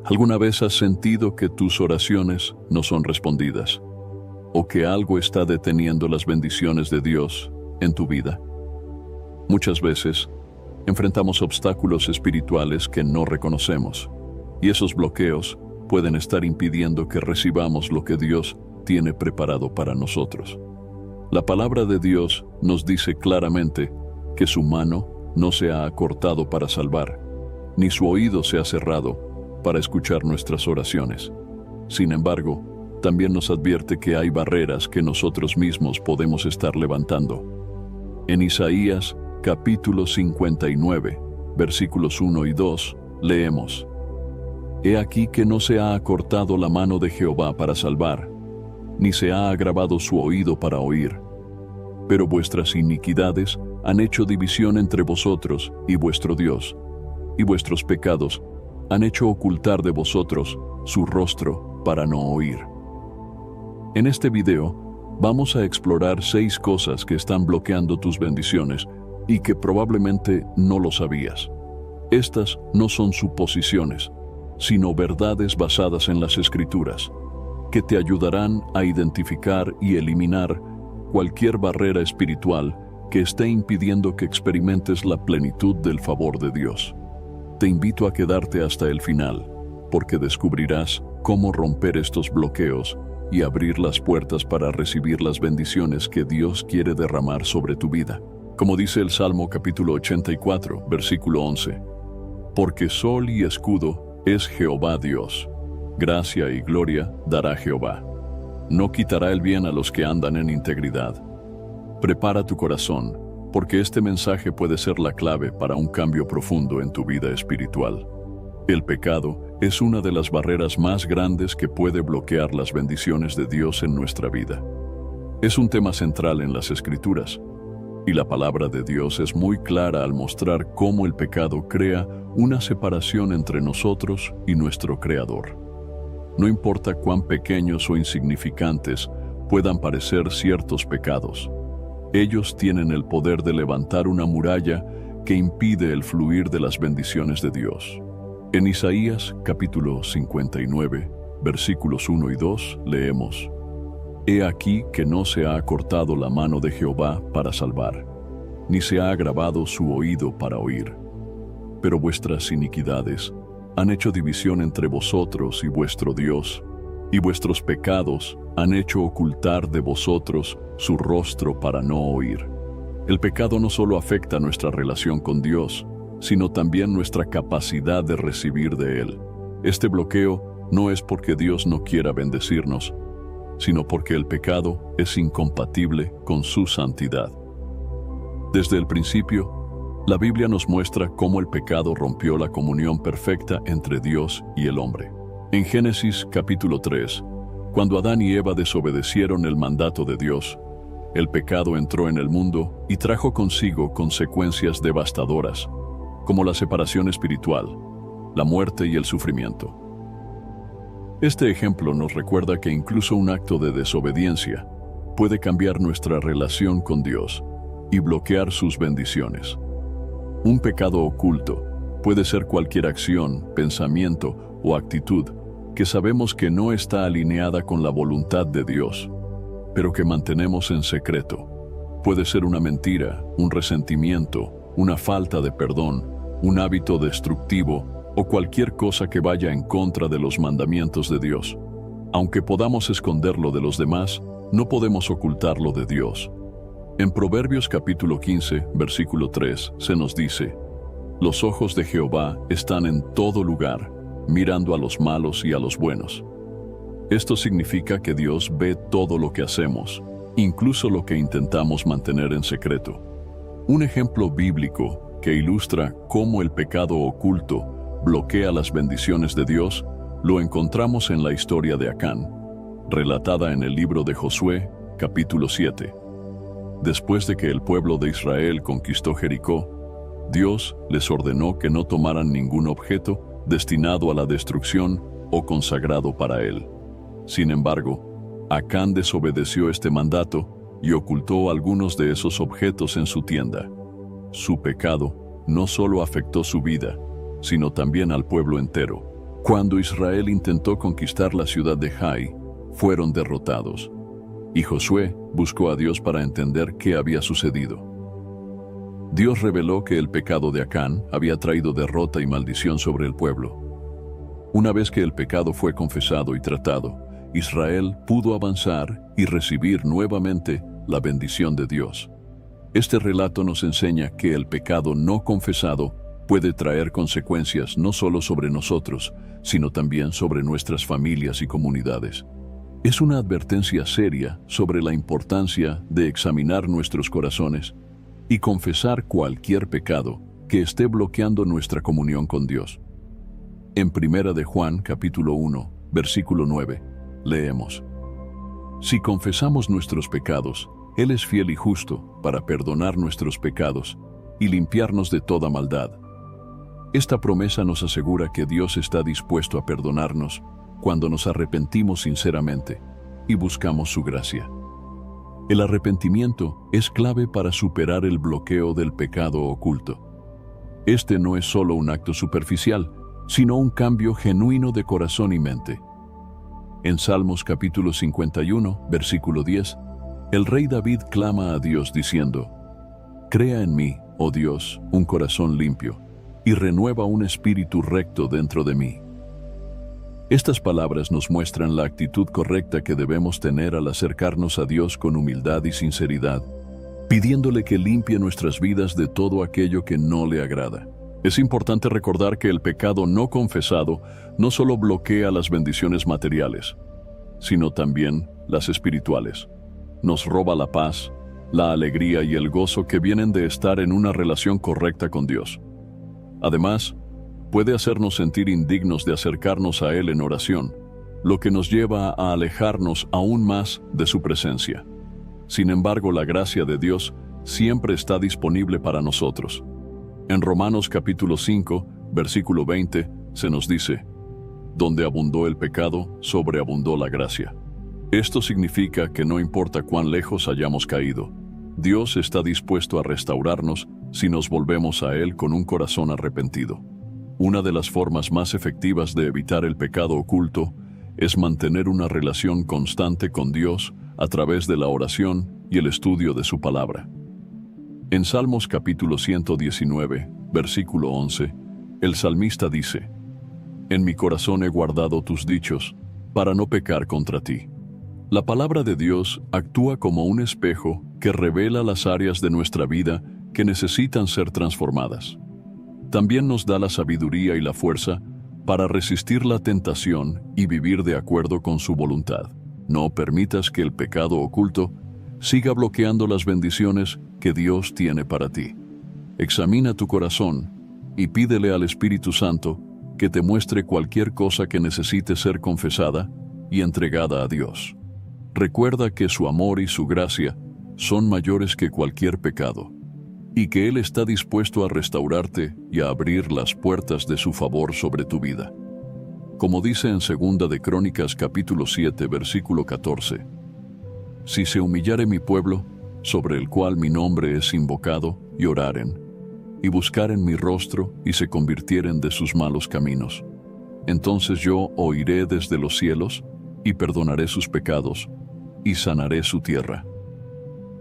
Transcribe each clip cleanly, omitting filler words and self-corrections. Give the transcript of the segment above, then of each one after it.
¿Alguna vez has sentido que tus oraciones no son respondidas? ¿O que algo está deteniendo las bendiciones de Dios en tu vida? Muchas veces enfrentamos obstáculos espirituales que no reconocemos, y esos bloqueos pueden estar impidiendo que recibamos lo que Dios tiene preparado para nosotros. La palabra de Dios nos dice claramente que su mano no se ha acortado para salvar, ni su oído se ha cerrado para escuchar nuestras oraciones. Sin embargo, también nos advierte que hay barreras que nosotros mismos podemos estar levantando. En Isaías, capítulo 59, versículos 1 y 2, leemos: He aquí que no se ha acortado la mano de Jehová para salvar, ni se ha agravado su oído para oír. Pero vuestras iniquidades han hecho división entre vosotros y vuestro Dios, y vuestros pecados han hecho ocultar de vosotros su rostro para no oír. En este video vamos a explorar 6 cosas que están bloqueando tus bendiciones y que probablemente no lo sabías. Estas no son suposiciones, sino verdades basadas en las Escrituras, que te ayudarán a identificar y eliminar cualquier barrera espiritual que esté impidiendo que experimentes la plenitud del favor de Dios. Te invito a quedarte hasta el final, porque descubrirás cómo romper estos bloqueos y abrir las puertas para recibir las bendiciones que Dios quiere derramar sobre tu vida. Como dice el Salmo capítulo 84, versículo 11, Porque sol y escudo es Jehová Dios, gracia y gloria dará Jehová. No quitará el bien a los que andan en integridad. Prepara tu corazón, porque este mensaje puede ser la clave para un cambio profundo en tu vida espiritual. El pecado es una de las barreras más grandes que puede bloquear las bendiciones de Dios en nuestra vida. Es un tema central en las Escrituras, y la palabra de Dios es muy clara al mostrar cómo el pecado crea una separación entre nosotros y nuestro Creador. No importa cuán pequeños o insignificantes puedan parecer ciertos pecados, ellos tienen el poder de levantar una muralla que impide el fluir de las bendiciones de Dios. En Isaías capítulo 59, versículos 1 y 2, leemos: He aquí que no se ha acortado la mano de Jehová para salvar, ni se ha agravado su oído para oír. Pero vuestras iniquidades han hecho división entre vosotros y vuestro Dios, y vuestros pecados han hecho ocultar de vosotros su rostro para no oír. El pecado no solo afecta nuestra relación con Dios, sino también nuestra capacidad de recibir de Él. Este bloqueo no es porque Dios no quiera bendecirnos, sino porque el pecado es incompatible con su santidad. Desde el principio, la Biblia nos muestra cómo el pecado rompió la comunión perfecta entre Dios y el hombre. En Génesis capítulo 3, cuando Adán y Eva desobedecieron el mandato de Dios, el pecado entró en el mundo y trajo consigo consecuencias devastadoras, como la separación espiritual, la muerte y el sufrimiento. Este ejemplo nos recuerda que incluso un acto de desobediencia puede cambiar nuestra relación con Dios y bloquear sus bendiciones. Un pecado oculto puede ser cualquier acción, pensamiento o actitud que sabemos que no está alineada con la voluntad de Dios, pero que mantenemos en secreto. Puede ser una mentira, un resentimiento, una falta de perdón, un hábito destructivo o cualquier cosa que vaya en contra de los mandamientos de Dios. Aunque podamos esconderlo de los demás, no podemos ocultarlo de Dios. En Proverbios capítulo 15, versículo 3, se nos dice: Los ojos de Jehová están en todo lugar, mirando a los malos y a los buenos. Esto significa que Dios ve todo lo que hacemos, incluso lo que intentamos mantener en secreto. Un ejemplo bíblico que ilustra cómo el pecado oculto bloquea las bendiciones de Dios lo encontramos en la historia de Acán, relatada en el libro de Josué, capítulo 7. Después de que el pueblo de Israel conquistó Jericó, Dios les ordenó que no tomaran ningún objeto destinado a la destrucción o consagrado para él. Sin embargo, Acán desobedeció este mandato y ocultó algunos de esos objetos en su tienda. Su pecado no solo afectó su vida, sino también al pueblo entero. Cuando Israel intentó conquistar la ciudad de Jai, fueron derrotados, y Josué buscó a Dios para entender qué había sucedido. Dios reveló que el pecado de Acán había traído derrota y maldición sobre el pueblo. Una vez que el pecado fue confesado y tratado, Israel pudo avanzar y recibir nuevamente la bendición de Dios. Este relato nos enseña que el pecado no confesado puede traer consecuencias no solo sobre nosotros, sino también sobre nuestras familias y comunidades. Es una advertencia seria sobre la importancia de examinar nuestros corazones y confesar cualquier pecado que esté bloqueando nuestra comunión con Dios. En 1 de Juan, capítulo 1, versículo 9, leemos: Si confesamos nuestros pecados, Él es fiel y justo para perdonar nuestros pecados y limpiarnos de toda maldad. Esta promesa nos asegura que Dios está dispuesto a perdonarnos cuando nos arrepentimos sinceramente y buscamos su gracia. El arrepentimiento es clave para superar el bloqueo del pecado oculto. Este no es solo un acto superficial, sino un cambio genuino de corazón y mente. En Salmos capítulo 51, versículo 10, el rey David clama a Dios diciendo: Crea en mí, oh Dios, un corazón limpio, y renueva un espíritu recto dentro de mí. Estas palabras nos muestran la actitud correcta que debemos tener al acercarnos a Dios con humildad y sinceridad, pidiéndole que limpie nuestras vidas de todo aquello que no le agrada. Es importante recordar que el pecado no confesado no solo bloquea las bendiciones materiales, sino también las espirituales. Nos roba la paz, la alegría y el gozo que vienen de estar en una relación correcta con Dios. Además, puede hacernos sentir indignos de acercarnos a Él en oración, lo que nos lleva a alejarnos aún más de su presencia. Sin embargo, la gracia de Dios siempre está disponible para nosotros. En Romanos capítulo 5, versículo 20, se nos dice: Donde abundó el pecado, sobreabundó la gracia. Esto significa que no importa cuán lejos hayamos caído, Dios está dispuesto a restaurarnos si nos volvemos a Él con un corazón arrepentido. Una de las formas más efectivas de evitar el pecado oculto es mantener una relación constante con Dios a través de la oración y el estudio de su palabra. En Salmos capítulo 119, versículo 11, el salmista dice: En mi corazón he guardado tus dichos, para no pecar contra ti. La palabra de Dios actúa como un espejo que revela las áreas de nuestra vida que necesitan ser transformadas. También nos da la sabiduría y la fuerza para resistir la tentación y vivir de acuerdo con su voluntad. No permitas que el pecado oculto siga bloqueando las bendiciones que Dios tiene para ti. Examina tu corazón y pídele al Espíritu Santo que te muestre cualquier cosa que necesite ser confesada y entregada a Dios. Recuerda que su amor y su gracia son mayores que cualquier pecado, y que Él está dispuesto a restaurarte y a abrir las puertas de su favor sobre tu vida. Como dice en 2 de Crónicas capítulo 7, versículo 14, Si se humillare mi pueblo, sobre el cual mi nombre es invocado, y oraren, y buscaren mi rostro, y se convirtieren de sus malos caminos, entonces yo oiré desde los cielos, y perdonaré sus pecados, y sanaré su tierra.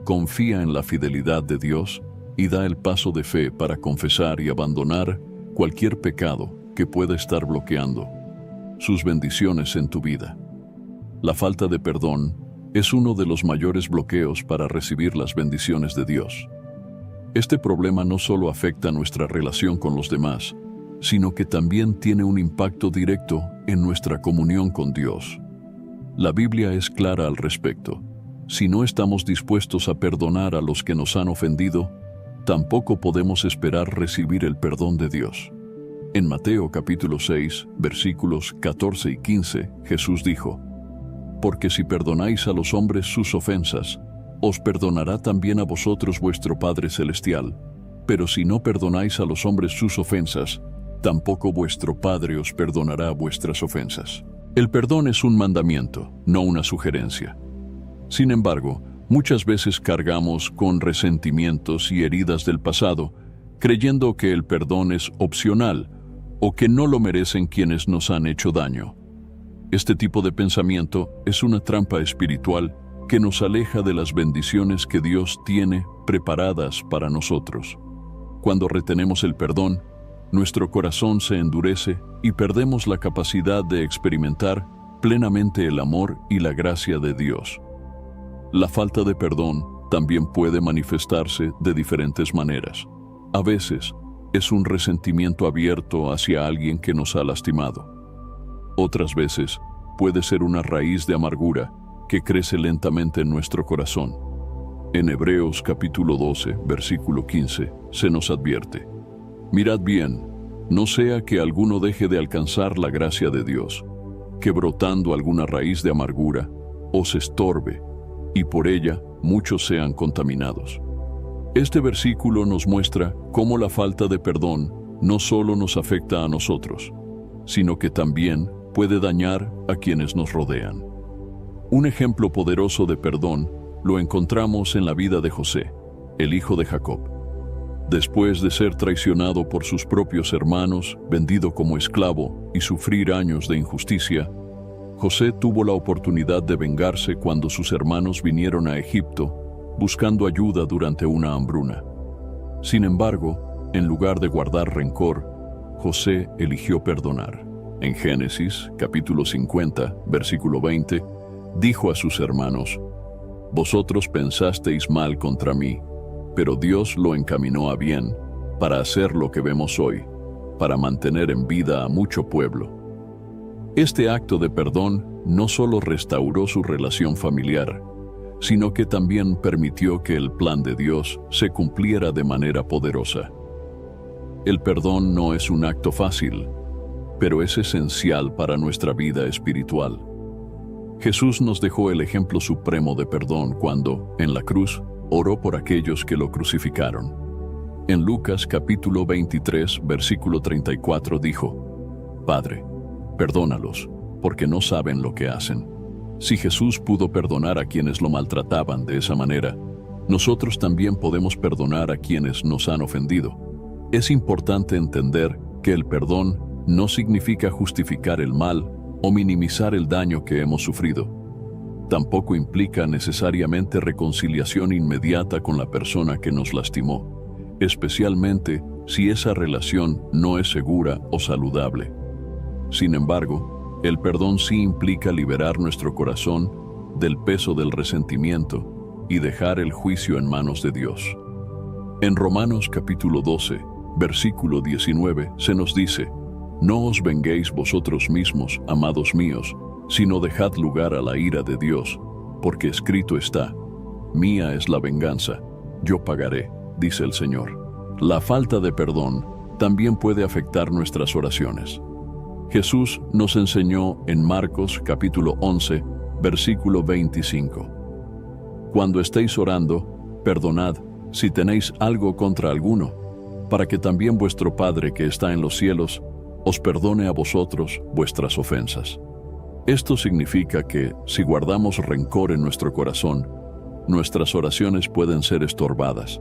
Confía en la fidelidad de Dios y da el paso de fe para confesar y abandonar cualquier pecado que pueda estar bloqueando sus bendiciones en tu vida. La falta de perdón es uno de los mayores bloqueos para recibir las bendiciones de Dios. Este problema no solo afecta nuestra relación con los demás, sino que también tiene un impacto directo en nuestra comunión con Dios. La Biblia es clara al respecto. Si no estamos dispuestos a perdonar a los que nos han ofendido, tampoco podemos esperar recibir el perdón de Dios. En Mateo capítulo 6, versículos 14 y 15, Jesús dijo: Porque si perdonáis a los hombres sus ofensas, os perdonará también a vosotros vuestro Padre Celestial. Pero si no perdonáis a los hombres sus ofensas, tampoco vuestro Padre os perdonará vuestras ofensas. El perdón es un mandamiento, no una sugerencia. Sin embargo, muchas veces cargamos con resentimientos y heridas del pasado, creyendo que el perdón es opcional o que no lo merecen quienes nos han hecho daño. Este tipo de pensamiento es una trampa espiritual que nos aleja de las bendiciones que Dios tiene preparadas para nosotros. Cuando retenemos el perdón, nuestro corazón se endurece y perdemos la capacidad de experimentar plenamente el amor y la gracia de Dios. La falta de perdón también puede manifestarse de diferentes maneras. A veces, es un resentimiento abierto hacia alguien que nos ha lastimado. Otras veces, puede ser una raíz de amargura que crece lentamente en nuestro corazón. En Hebreos capítulo 12, versículo 15, se nos advierte: mirad bien, no sea que alguno deje de alcanzar la gracia de Dios, que brotando alguna raíz de amargura os estorbe, y por ella muchos sean contaminados. Este versículo nos muestra cómo la falta de perdón no solo nos afecta a nosotros, sino que también puede dañar a quienes nos rodean. Un ejemplo poderoso de perdón lo encontramos en la vida de José, el hijo de Jacob. Después de ser traicionado por sus propios hermanos, vendido como esclavo y sufrir años de injusticia, José tuvo la oportunidad de vengarse cuando sus hermanos vinieron a Egipto buscando ayuda durante una hambruna. Sin embargo, en lugar de guardar rencor, José eligió perdonar. En Génesis, capítulo 50, versículo 20, dijo a sus hermanos: vosotros pensasteis mal contra mí, pero Dios lo encaminó a bien, para hacer lo que vemos hoy, para mantener en vida a mucho pueblo. Este acto de perdón no solo restauró su relación familiar, sino que también permitió que el plan de Dios se cumpliera de manera poderosa. El perdón no es un acto fácil, pero es esencial para nuestra vida espiritual. Jesús nos dejó el ejemplo supremo de perdón cuando, en la cruz, oró por aquellos que lo crucificaron. En Lucas capítulo 23, versículo 34 dijo: Padre, perdónalos, porque no saben lo que hacen. Si Jesús pudo perdonar a quienes lo maltrataban de esa manera, nosotros también podemos perdonar a quienes nos han ofendido. Es importante entender que el perdón no significa justificar el mal o minimizar el daño que hemos sufrido. Tampoco implica necesariamente reconciliación inmediata con la persona que nos lastimó, especialmente si esa relación no es segura o saludable. Sin embargo, el perdón sí implica liberar nuestro corazón del peso del resentimiento y dejar el juicio en manos de Dios. En Romanos capítulo 12, versículo 19, se nos dice: no os venguéis vosotros mismos, amados míos, sino dejad lugar a la ira de Dios, porque escrito está: mía es la venganza, yo pagaré, dice el Señor. La falta de perdón también puede afectar nuestras oraciones. Jesús nos enseñó en Marcos capítulo 11, versículo 25. Cuando estéis orando, perdonad si tenéis algo contra alguno, para que también vuestro Padre que está en los cielos os perdone a vosotros vuestras ofensas. Esto significa que, si guardamos rencor en nuestro corazón, nuestras oraciones pueden ser estorbadas.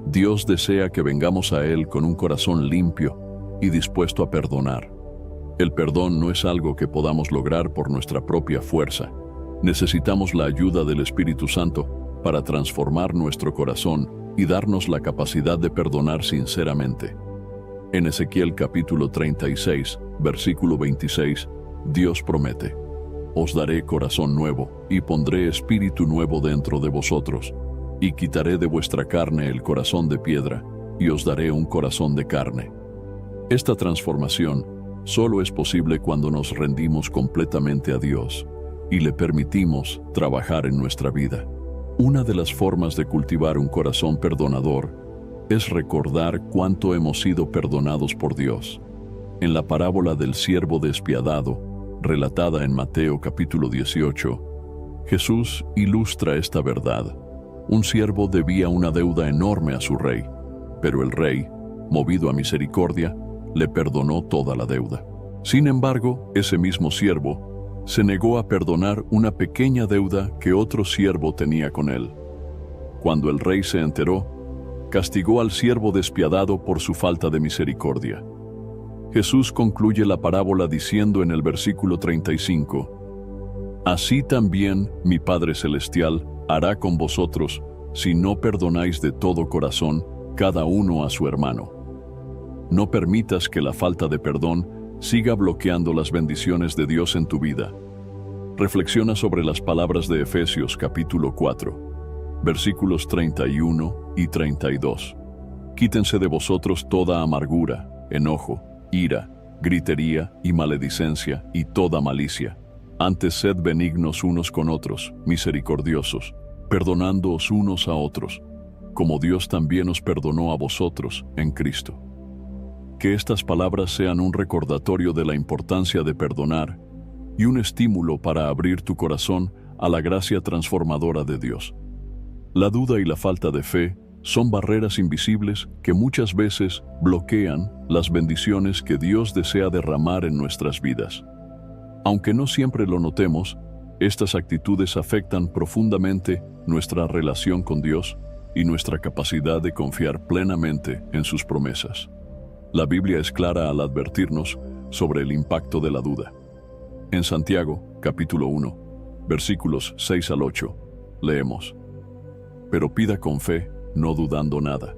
Dios desea que vengamos a Él con un corazón limpio y dispuesto a perdonar. El perdón no es algo que podamos lograr por nuestra propia fuerza. Necesitamos la ayuda del Espíritu Santo para transformar nuestro corazón y darnos la capacidad de perdonar sinceramente. En Ezequiel capítulo 36, versículo 26, Dios promete: os daré corazón nuevo y pondré espíritu nuevo dentro de vosotros, y quitaré de vuestra carne el corazón de piedra, y os daré un corazón de carne. Esta transformación solo es posible cuando nos rendimos completamente a Dios y le permitimos trabajar en nuestra vida. Una de las formas de cultivar un corazón perdonador es recordar cuánto hemos sido perdonados por Dios. En la parábola del siervo despiadado, relatada en Mateo capítulo 18, Jesús ilustra esta verdad. Un siervo debía una deuda enorme a su rey, pero el rey, movido a misericordia, le perdonó toda la deuda. Sin embargo, ese mismo siervo se negó a perdonar una pequeña deuda que otro siervo tenía con él. Cuando el rey se enteró, castigó al siervo despiadado por su falta de misericordia. Jesús concluye la parábola diciendo en el versículo 35, «Así también mi Padre Celestial hará con vosotros si no perdonáis de todo corazón cada uno a su hermano». No permitas que la falta de perdón siga bloqueando las bendiciones de Dios en tu vida. Reflexiona sobre las palabras de Efesios capítulo 4, versículos 31 y 32. Quítense de vosotros toda amargura, enojo, ira, gritería y maledicencia y toda malicia. Antes sed benignos unos con otros, misericordiosos, perdonándoos unos a otros, como Dios también os perdonó a vosotros en Cristo. Que estas palabras sean un recordatorio de la importancia de perdonar y un estímulo para abrir tu corazón a la gracia transformadora de Dios. La duda y la falta de fe son barreras invisibles que muchas veces bloquean las bendiciones que Dios desea derramar en nuestras vidas. Aunque no siempre lo notemos, estas actitudes afectan profundamente nuestra relación con Dios y nuestra capacidad de confiar plenamente en sus promesas. La Biblia es clara al advertirnos sobre el impacto de la duda. En Santiago, capítulo 1, versículos 6 al 8, leemos: «Pero pida con fe, no dudando nada,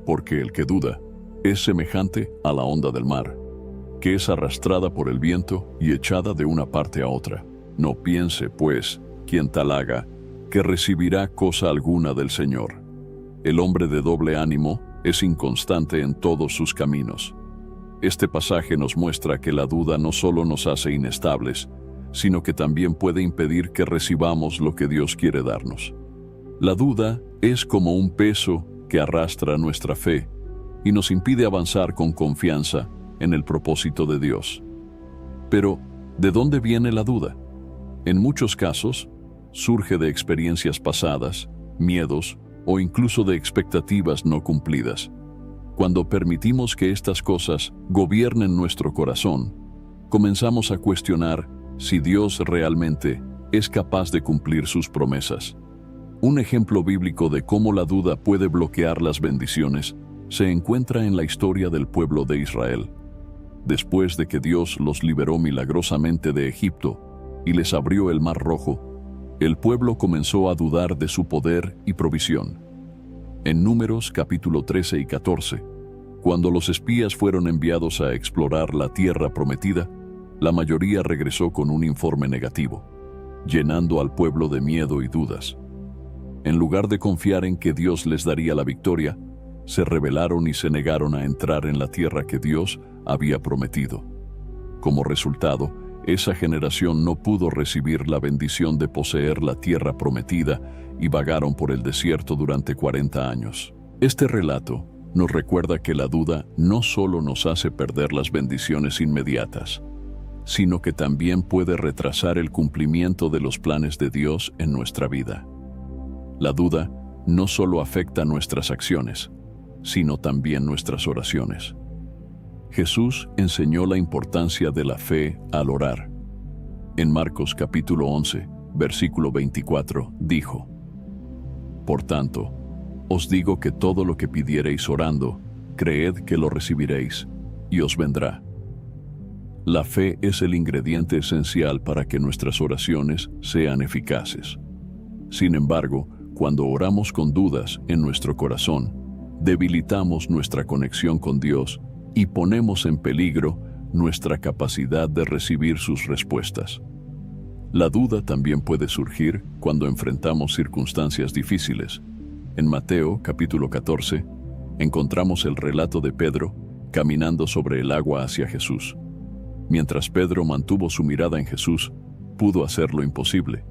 porque el que duda es semejante a la onda del mar, que es arrastrada por el viento y echada de una parte a otra. No piense, pues, quien tal haga, que recibirá cosa alguna del Señor. El hombre de doble ánimo es inconstante en todos sus caminos». Este pasaje nos muestra que la duda no solo nos hace inestables, sino que también puede impedir que recibamos lo que Dios quiere darnos. La duda es como un peso que arrastra nuestra fe y nos impide avanzar con confianza en el propósito de Dios. Pero, ¿de dónde viene la duda? En muchos casos, surge de experiencias pasadas, miedos o incluso de expectativas no cumplidas. Cuando permitimos que estas cosas gobiernen nuestro corazón, comenzamos a cuestionar si Dios realmente es capaz de cumplir sus promesas. Un ejemplo bíblico de cómo la duda puede bloquear las bendiciones se encuentra en la historia del pueblo de Israel. Después de que Dios los liberó milagrosamente de Egipto y les abrió el Mar Rojo, el pueblo comenzó a dudar de su poder y provisión. En Números capítulo 13 y 14, cuando los espías fueron enviados a explorar la tierra prometida, la mayoría regresó con un informe negativo, llenando al pueblo de miedo y dudas. En lugar de confiar en que Dios les daría la victoria, se rebelaron y se negaron a entrar en la tierra que Dios había prometido. Como resultado, esa generación no pudo recibir la bendición de poseer la tierra prometida y vagaron por el desierto durante 40 años. Este relato nos recuerda que la duda no solo nos hace perder las bendiciones inmediatas, sino que también puede retrasar el cumplimiento de los planes de Dios en nuestra vida. La duda no solo afecta nuestras acciones, sino también nuestras oraciones. Jesús enseñó la importancia de la fe al orar. En Marcos capítulo 11, versículo 24, dijo: «Por tanto, os digo que todo lo que pidiereis orando, creed que lo recibiréis, y os vendrá». La fe es el ingrediente esencial para que nuestras oraciones sean eficaces. Sin embargo, cuando oramos con dudas en nuestro corazón, debilitamos nuestra conexión con Dios y ponemos en peligro nuestra capacidad de recibir sus respuestas. La duda también puede surgir cuando enfrentamos circunstancias difíciles. En Mateo capítulo 14, encontramos el relato de Pedro caminando sobre el agua hacia Jesús. Mientras Pedro mantuvo su mirada en Jesús, pudo hacer lo imposible.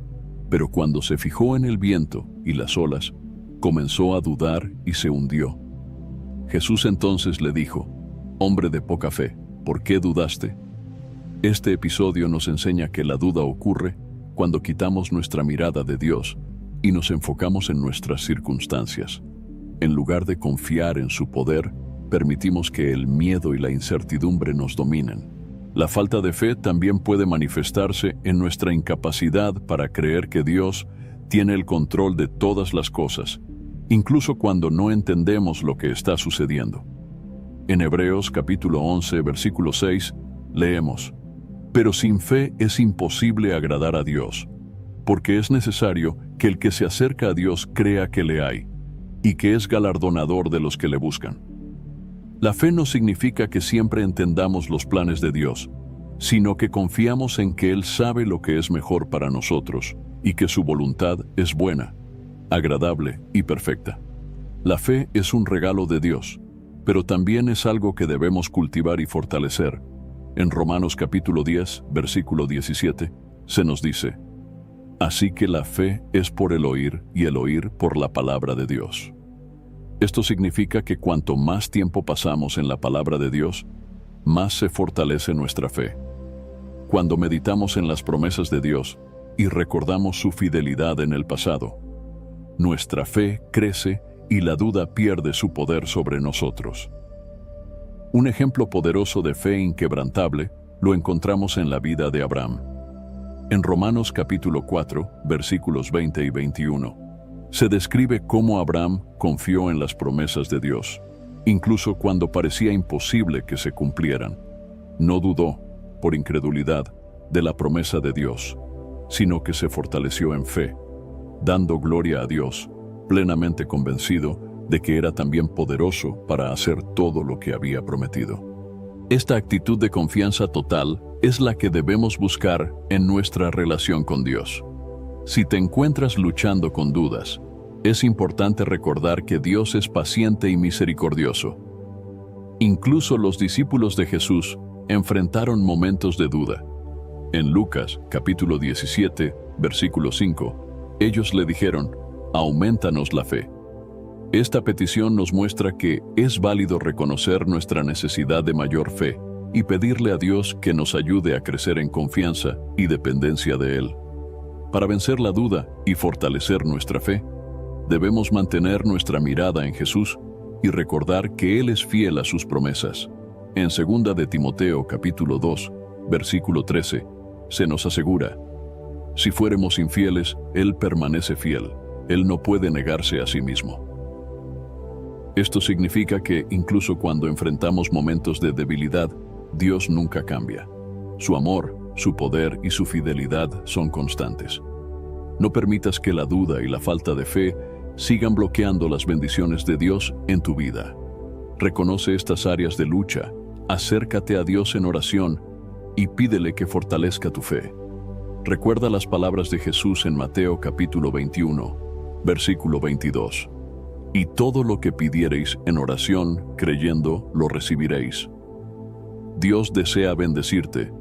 Pero cuando se fijó en el viento y las olas, comenzó a dudar y se hundió. Jesús entonces le dijo: «Hombre de poca fe, ¿por qué dudaste?». Este episodio nos enseña que la duda ocurre cuando quitamos nuestra mirada de Dios y nos enfocamos en nuestras circunstancias. En lugar de confiar en su poder, permitimos que el miedo y la incertidumbre nos dominen. La falta de fe también puede manifestarse en nuestra incapacidad para creer que Dios tiene el control de todas las cosas, incluso cuando no entendemos lo que está sucediendo. En Hebreos capítulo 11, versículo 6, leemos: Pero sin fe es imposible agradar a Dios, porque es necesario que el que se acerca a Dios crea que le hay, y que es galardonador de los que le buscan. La fe no significa que siempre entendamos los planes de Dios, sino que confiamos en que Él sabe lo que es mejor para nosotros y que su voluntad es buena, agradable y perfecta. La fe es un regalo de Dios, pero también es algo que debemos cultivar y fortalecer. En Romanos capítulo 10, versículo 17, se nos dice: Así que la fe es por el oír y el oír por la palabra de Dios. Esto significa que cuanto más tiempo pasamos en la palabra de Dios, más se fortalece nuestra fe. Cuando meditamos en las promesas de Dios y recordamos su fidelidad en el pasado, nuestra fe crece y la duda pierde su poder sobre nosotros. Un ejemplo poderoso de fe inquebrantable lo encontramos en la vida de Abraham. En Romanos capítulo 4, versículos 20 y 21, se describe cómo Abraham confió en las promesas de Dios, incluso cuando parecía imposible que se cumplieran. No dudó, por incredulidad, de la promesa de Dios, sino que se fortaleció en fe, dando gloria a Dios, plenamente convencido de que era también poderoso para hacer todo lo que había prometido. Esta actitud de confianza total es la que debemos buscar en nuestra relación con Dios. Si te encuentras luchando con dudas, es importante recordar que Dios es paciente y misericordioso. Incluso los discípulos de Jesús enfrentaron momentos de duda. En Lucas, capítulo 17, versículo 5, ellos le dijeron: «Aumentanos la fe». Esta petición nos muestra que es válido reconocer nuestra necesidad de mayor fe y pedirle a Dios que nos ayude a crecer en confianza y dependencia de Él. Para vencer la duda y fortalecer nuestra fe, debemos mantener nuestra mirada en Jesús y recordar que Él es fiel a sus promesas. En 2 de Timoteo capítulo 2, versículo 13, se nos asegura: si fuéramos infieles, Él permanece fiel. Él no puede negarse a sí mismo. Esto significa que, incluso cuando enfrentamos momentos de debilidad, Dios nunca cambia. Su amor, su poder y su fidelidad son constantes. No permitas que la duda y la falta de fe sigan bloqueando las bendiciones de Dios en tu vida. Reconoce estas áreas de lucha, acércate a Dios en oración y pídele que fortalezca tu fe. Recuerda las palabras de Jesús en Mateo capítulo 21, versículo 22. Y todo lo que pidiereis en oración, creyendo, lo recibiréis. Dios desea bendecirte,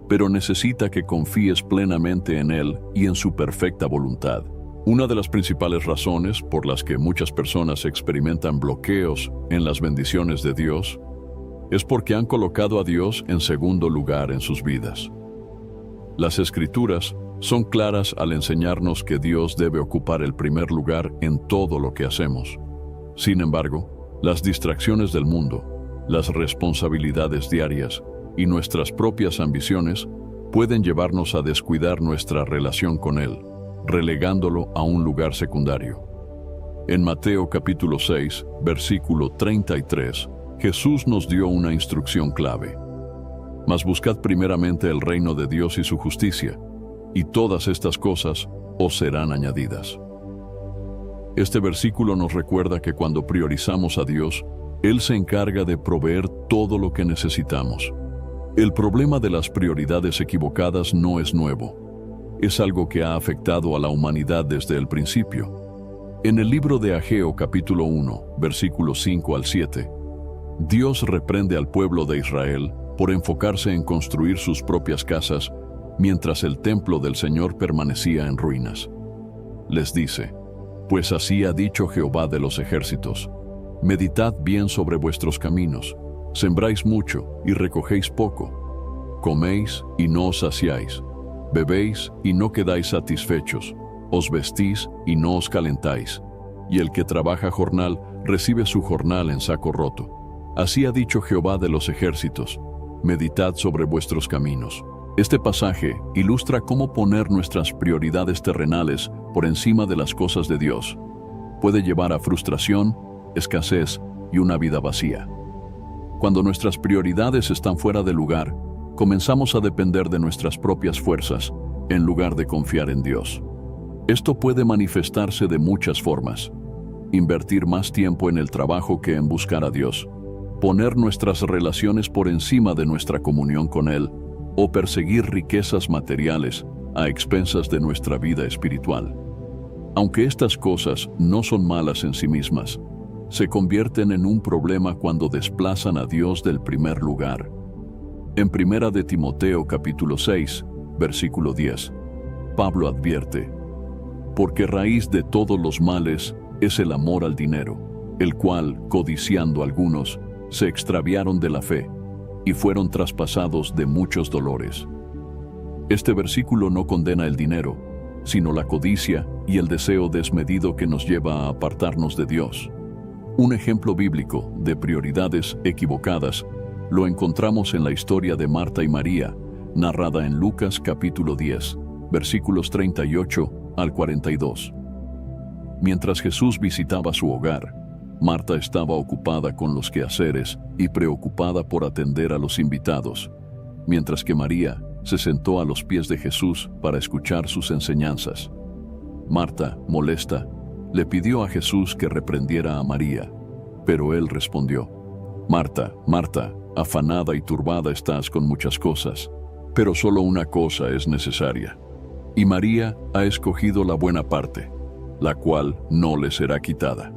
pero necesita que confíes plenamente en Él y en su perfecta voluntad. Una de las principales razones por las que muchas personas experimentan bloqueos en las bendiciones de Dios es porque han colocado a Dios en segundo lugar en sus vidas. Las Escrituras son claras al enseñarnos que Dios debe ocupar el primer lugar en todo lo que hacemos. Sin embargo, las distracciones del mundo, las responsabilidades diarias y nuestras propias ambiciones pueden llevarnos a descuidar nuestra relación con Él, relegándolo a un lugar secundario. En Mateo capítulo 6, versículo 33, Jesús nos dio una instrucción clave: «Mas buscad primeramente el reino de Dios y su justicia, y todas estas cosas os serán añadidas». Este versículo nos recuerda que cuando priorizamos a Dios, Él se encarga de proveer todo lo que necesitamos. El problema de las prioridades equivocadas no es nuevo. Es algo que ha afectado a la humanidad desde el principio. En el libro de Ageo capítulo 1, versículos 5 al 7, Dios reprende al pueblo de Israel por enfocarse en construir sus propias casas mientras el templo del Señor permanecía en ruinas. Les dice: «Pues así ha dicho Jehová de los ejércitos: meditad bien sobre vuestros caminos, sembráis mucho y recogéis poco, coméis y no os saciáis, bebéis y no quedáis satisfechos, os vestís y no os calentáis, y el que trabaja jornal recibe su jornal en saco roto. Así ha dicho Jehová de los ejércitos: meditad sobre vuestros caminos». Este pasaje ilustra cómo poner nuestras prioridades terrenales por encima de las cosas de Dios puede llevar a frustración, escasez y una vida vacía. Cuando nuestras prioridades están fuera de lugar, comenzamos a depender de nuestras propias fuerzas, en lugar de confiar en Dios. Esto puede manifestarse de muchas formas. Invertir más tiempo en el trabajo que en buscar a Dios, poner nuestras relaciones por encima de nuestra comunión con Él, o perseguir riquezas materiales a expensas de nuestra vida espiritual. Aunque estas cosas no son malas en sí mismas, se convierten en un problema cuando desplazan a Dios del primer lugar. En 1 de Timoteo capítulo 6, versículo 10, Pablo advierte: porque raíz de todos los males es el amor al dinero, el cual, codiciando algunos, se extraviaron de la fe y fueron traspasados de muchos dolores. Este versículo no condena el dinero, sino la codicia y el deseo desmedido que nos lleva a apartarnos de Dios. Un ejemplo bíblico de prioridades equivocadas lo encontramos en la historia de Marta y María, narrada en Lucas capítulo 10, versículos 38 al 42. Mientras Jesús visitaba su hogar, Marta estaba ocupada con los quehaceres y preocupada por atender a los invitados, mientras que María se sentó a los pies de Jesús para escuchar sus enseñanzas. Marta, molesta, le pidió a Jesús que reprendiera a María, pero él respondió: Marta, Marta, afanada y turbada estás con muchas cosas, pero solo una cosa es necesaria. Y María ha escogido la buena parte, la cual no le será quitada.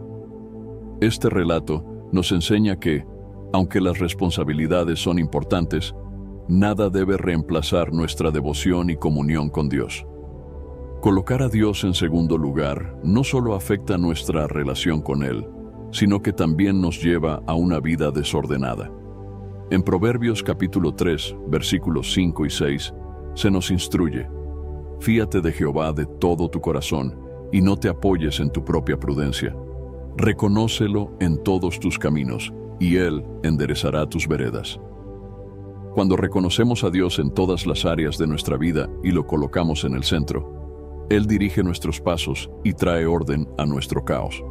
Este relato nos enseña que, aunque las responsabilidades son importantes, nada debe reemplazar nuestra devoción y comunión con Dios. Colocar a Dios en segundo lugar no solo afecta nuestra relación con Él, sino que también nos lleva a una vida desordenada. En Proverbios capítulo 3, versículos 5 y 6, se nos instruye: fíate de Jehová de todo tu corazón y no te apoyes en tu propia prudencia. Reconócelo en todos tus caminos, y Él enderezará tus veredas. Cuando reconocemos a Dios en todas las áreas de nuestra vida y lo colocamos en el centro, Él dirige nuestros pasos y trae orden a nuestro caos.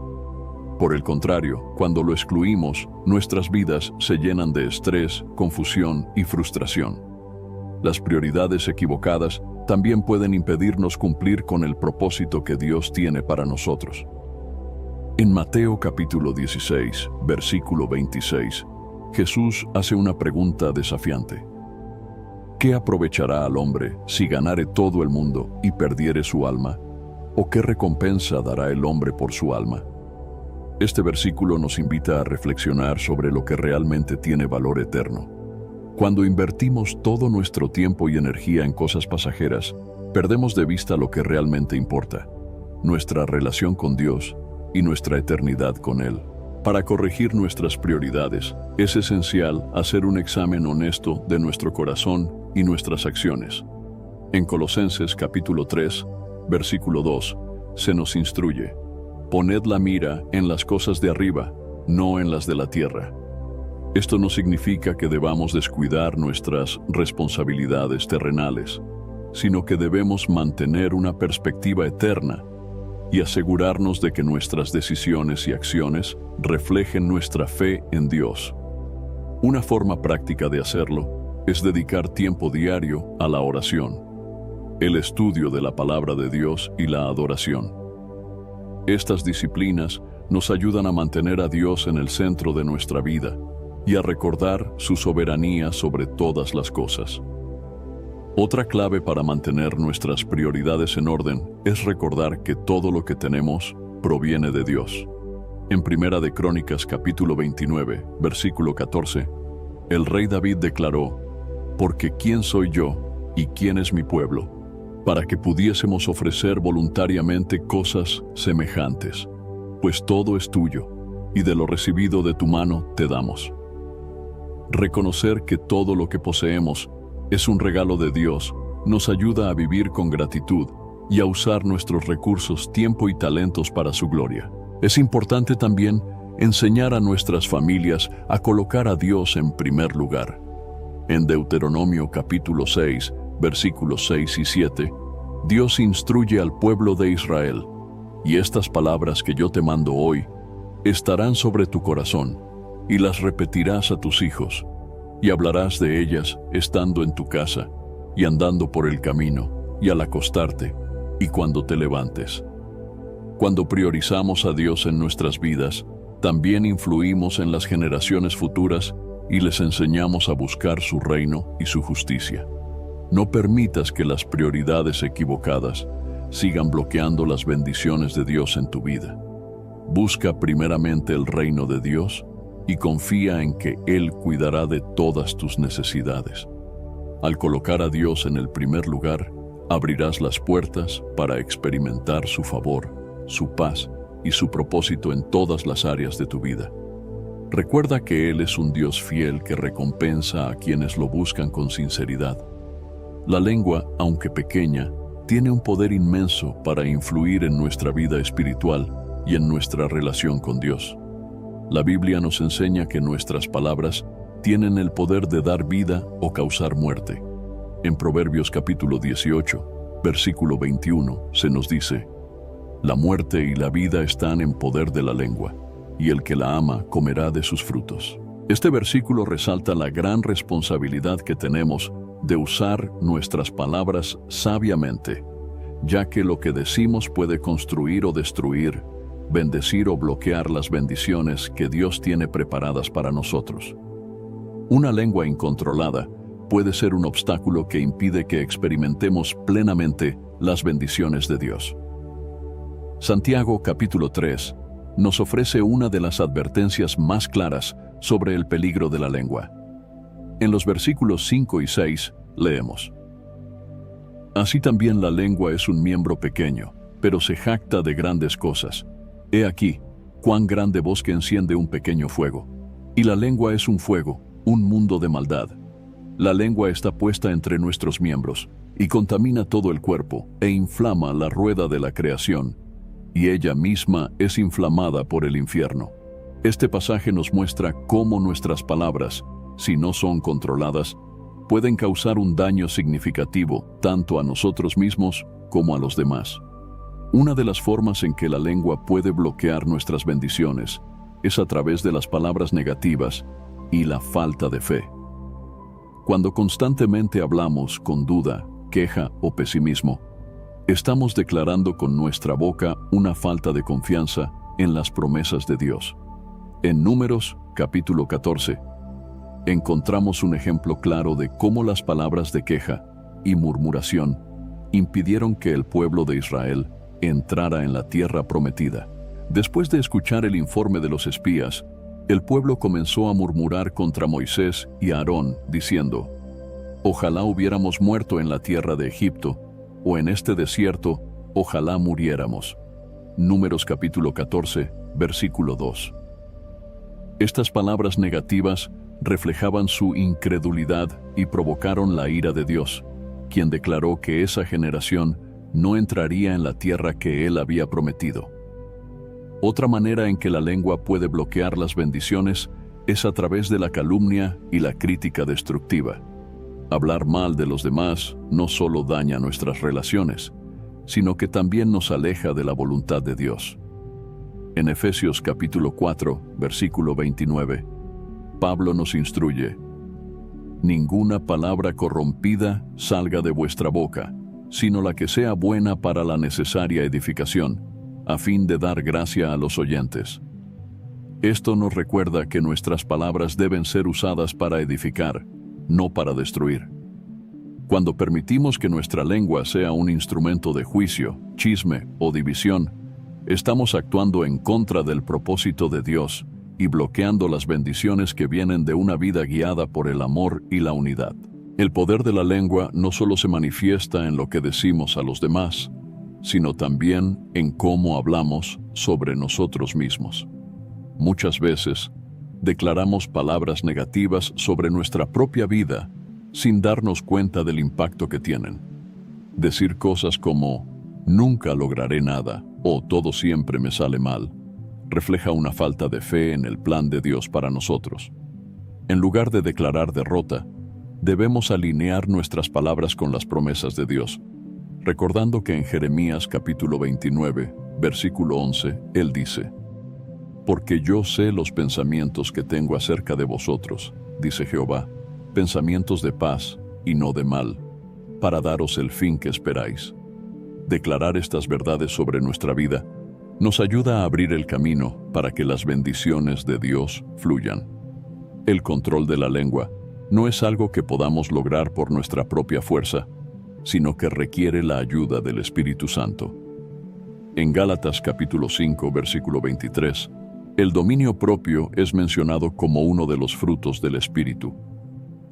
Por el contrario, cuando lo excluimos, nuestras vidas se llenan de estrés, confusión y frustración. Las prioridades equivocadas también pueden impedirnos cumplir con el propósito que Dios tiene para nosotros. En Mateo capítulo 16, versículo 26, Jesús hace una pregunta desafiante: ¿qué aprovechará al hombre si ganare todo el mundo y perdiere su alma? ¿O qué recompensa dará el hombre por su alma? Este versículo nos invita a reflexionar sobre lo que realmente tiene valor eterno. Cuando invertimos todo nuestro tiempo y energía en cosas pasajeras, perdemos de vista lo que realmente importa: nuestra relación con Dios y nuestra eternidad con Él. Para corregir nuestras prioridades, es esencial hacer un examen honesto de nuestro corazón y nuestras acciones. En Colosenses capítulo 3, versículo 2, se nos instruye: poned la mira en las cosas de arriba, no en las de la tierra. Esto no significa que debamos descuidar nuestras responsabilidades terrenales, sino que debemos mantener una perspectiva eterna y asegurarnos de que nuestras decisiones y acciones reflejen nuestra fe en Dios. Una forma práctica de hacerlo es dedicar tiempo diario a la oración, el estudio de la palabra de Dios y la adoración. Estas disciplinas nos ayudan a mantener a Dios en el centro de nuestra vida y a recordar su soberanía sobre todas las cosas. Otra clave para mantener nuestras prioridades en orden es recordar que todo lo que tenemos proviene de Dios. En 1 de Crónicas capítulo 29, versículo 14, el rey David declaró: porque ¿quién soy yo y quién es mi pueblo, para que pudiésemos ofrecer voluntariamente cosas semejantes? Pues todo es tuyo, y de lo recibido de tu mano te damos. Reconocer que todo lo que poseemos es un regalo de Dios nos ayuda a vivir con gratitud y a usar nuestros recursos, tiempo y talentos para su gloria. Es importante también enseñar a nuestras familias a colocar a Dios en primer lugar. En Deuteronomio capítulo 6, versículos 6 y 7, Dios instruye al pueblo de Israel: y estas palabras que yo te mando hoy estarán sobre tu corazón, y las repetirás a tus hijos, y hablarás de ellas estando en tu casa, y andando por el camino, y al acostarte, y cuando te levantes. Cuando priorizamos a Dios en nuestras vidas, también influimos en las generaciones futuras y les enseñamos a buscar su reino y su justicia. No permitas que las prioridades equivocadas sigan bloqueando las bendiciones de Dios en tu vida. Busca primeramente el reino de Dios y confía en que Él cuidará de todas tus necesidades. Al colocar a Dios en el primer lugar, abrirás las puertas para experimentar su favor, su paz y su propósito en todas las áreas de tu vida. Recuerda que Él es un Dios fiel que recompensa a quienes lo buscan con sinceridad. La lengua, aunque pequeña, tiene un poder inmenso para influir en nuestra vida espiritual y en nuestra relación con Dios. La Biblia nos enseña que nuestras palabras tienen el poder de dar vida o causar muerte. En Proverbios capítulo 18, versículo 21, se nos dice: la muerte y la vida están en poder de la lengua, y el que la ama comerá de sus frutos. Este versículo resalta la gran responsabilidad que tenemos de usar nuestras palabras sabiamente, ya que lo que decimos puede construir o destruir, bendecir o bloquear las bendiciones que Dios tiene preparadas para nosotros. Una lengua incontrolada puede ser un obstáculo que impide que experimentemos plenamente las bendiciones de Dios. Santiago capítulo 3 nos ofrece una de las advertencias más claras sobre el peligro de la lengua. En los versículos 5 y 6 leemos: así también la lengua es un miembro pequeño, pero se jacta de grandes cosas. He aquí, cuán grande bosque enciende un pequeño fuego. Y la lengua es un fuego, un mundo de maldad. La lengua está puesta entre nuestros miembros, y contamina todo el cuerpo, e inflama la rueda de la creación, y ella misma es inflamada por el infierno. Este pasaje nos muestra cómo nuestras palabras, si no son controladas, pueden causar un daño significativo tanto a nosotros mismos como a los demás. Una de las formas en que la lengua puede bloquear nuestras bendiciones es a través de las palabras negativas y la falta de fe. Cuando constantemente hablamos con duda, queja o pesimismo, estamos declarando con nuestra boca una falta de confianza en las promesas de Dios. En Números, capítulo 14, encontramos un ejemplo claro de cómo las palabras de queja y murmuración impidieron que el pueblo de Israel entrara en la tierra prometida. Después de escuchar el informe de los espías, el pueblo comenzó a murmurar contra Moisés y Aarón, diciendo: ojalá hubiéramos muerto en la tierra de Egipto, o en este desierto, ojalá muriéramos. Números capítulo 14, versículo 2. Estas palabras negativas reflejaban su incredulidad y provocaron la ira de Dios, quien declaró que esa generación no entraría en la tierra que Él había prometido. Otra manera en que la lengua puede bloquear las bendiciones es a través de la calumnia y la crítica destructiva. Hablar mal de los demás no solo daña nuestras relaciones, sino que también nos aleja de la voluntad de Dios. En Efesios capítulo 4, versículo 29, Pablo nos instruye: ninguna palabra corrompida salga de vuestra boca, sino la que sea buena para la necesaria edificación, a fin de dar gracia a los oyentes. Esto nos recuerda que nuestras palabras deben ser usadas para edificar, no para destruir. Cuando permitimos que nuestra lengua sea un instrumento de juicio, chisme o división, estamos actuando en contra del propósito de Dios y bloqueando las bendiciones que vienen de una vida guiada por el amor y la unidad. El poder de la lengua no solo se manifiesta en lo que decimos a los demás, sino también en cómo hablamos sobre nosotros mismos. Muchas veces, declaramos palabras negativas sobre nuestra propia vida sin darnos cuenta del impacto que tienen. Decir cosas como «nunca lograré nada» o «todo siempre me sale mal» refleja una falta de fe en el plan de Dios para nosotros. En lugar de declarar derrota, debemos alinear nuestras palabras con las promesas de Dios, recordando que en Jeremías capítulo 29, versículo 11, Él dice: Porque yo sé los pensamientos que tengo acerca de vosotros, dice Jehová, pensamientos de paz y no de mal, para daros el fin que esperáis. Declarar estas verdades sobre nuestra vida nos ayuda a abrir el camino para que las bendiciones de Dios fluyan. El control de la lengua no es algo que podamos lograr por nuestra propia fuerza, sino que requiere la ayuda del Espíritu Santo. En Gálatas capítulo 5, versículo 23, el dominio propio es mencionado como uno de los frutos del Espíritu.